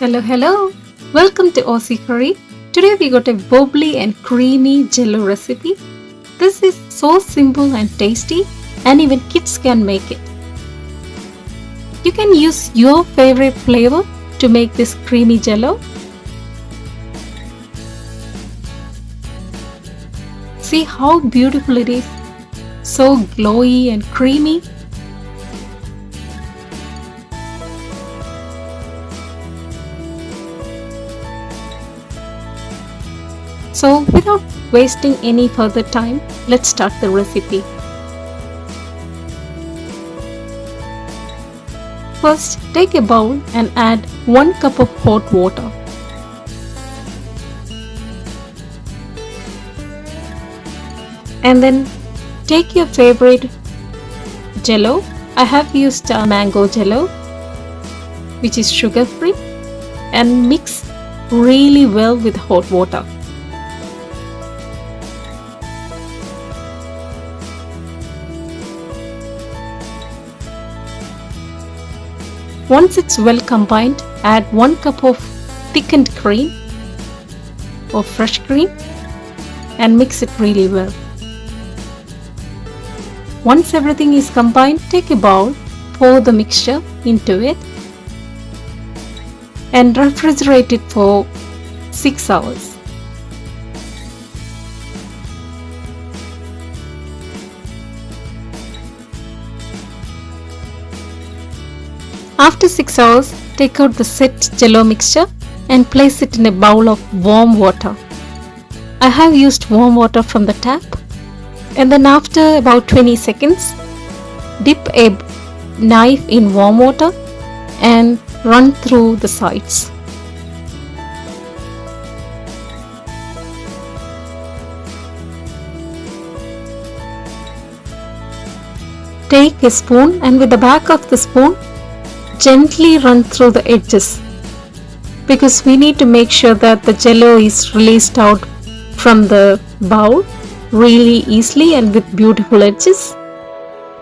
Hello, hello. Welcome to Aussie Curry. Today we got a bubbly and creamy jello recipe. This is so simple and tasty, and even kids can make it. You can use your favorite flavor to make this creamy jello. See how beautiful it is. So glowy and creamy. So without wasting any further time, let's start the recipe. First, take a bowl and add 1 cup of hot water. And then take your favorite jello. I have used mango jello, which is sugar free, and mix really well with hot water. Once it's well combined, add 1 cup of thickened cream or fresh cream and mix it really well. Once everything is combined, take a bowl, pour the mixture into it and refrigerate it for 6 hours. After 6 hours, take out the set jello mixture and place it in a bowl of warm water. I have used warm water from the tap, and then after about 20 seconds, dip a knife in warm water and run through the sides. Take a spoon and with the back of the spoon, gently run through the edges, because we need to make sure that the jello is released out from the bowl really easily and with beautiful edges.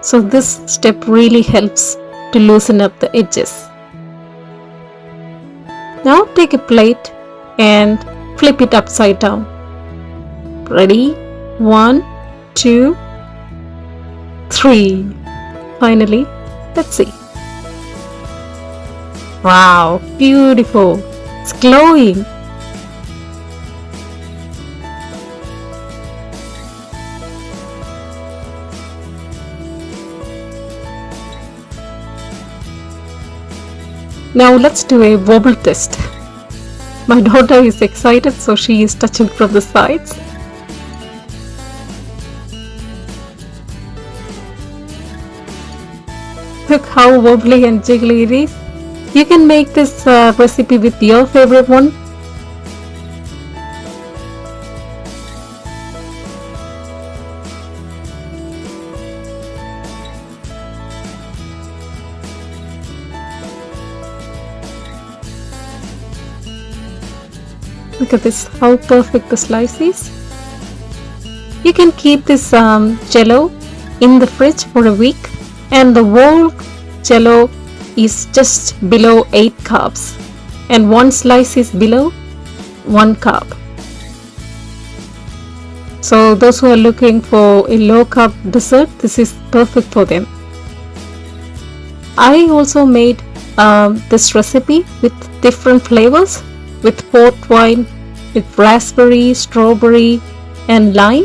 So this step really helps to loosen up the edges. Now take a plate and flip it upside down. Ready? 1, 2, 3. Finally, let's see. Wow, beautiful. It's glowing. Now let's do a wobble test. My daughter is excited, so she is touching from the sides. Look how wobbly and jiggly it is. You can make this recipe with your favorite one. Look at this, how perfect the slice is. You can keep this jello in the fridge for a week, and the whole jello is just below 8 carbs, and one slice is below 1 carb. So those who are looking for a low carb dessert, this is perfect for them. I also made this recipe with different flavors, with port wine, with raspberry, strawberry and lime,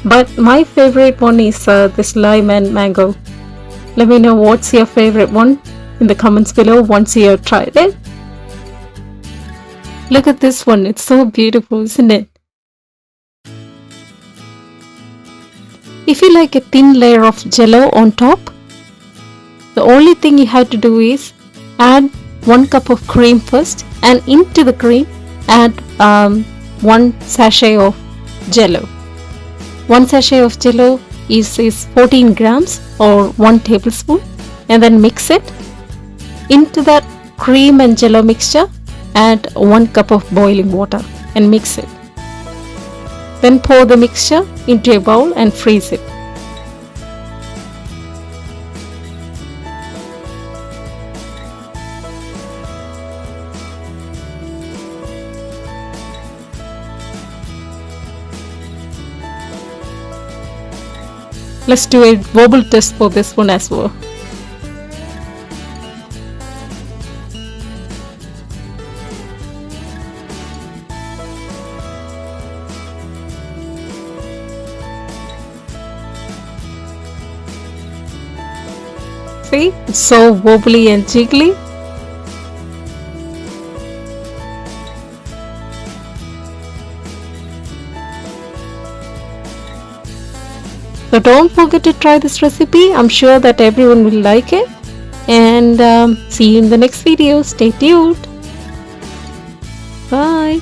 but my favorite one is this lime and mango. Let me know what's your favorite one in the comments below once you have tried it. Look at this one, it's so beautiful, isn't it? If you like a thin layer of jello on top, the only thing you have to do is add 1 cup of cream first, and into the cream add 1 sachet of jello. 1 sachet of jello is 14 grams or 1 tablespoon, and then mix it. Into that cream and jello mixture, add 1 cup of boiling water and mix it. Then pour the mixture into a bowl and freeze it. Let's do a wobble test for this one as well. See, it's so wobbly and jiggly. So don't forget to try this recipe. I'm sure that everyone will like it. And see you in the next video. Stay tuned. Bye.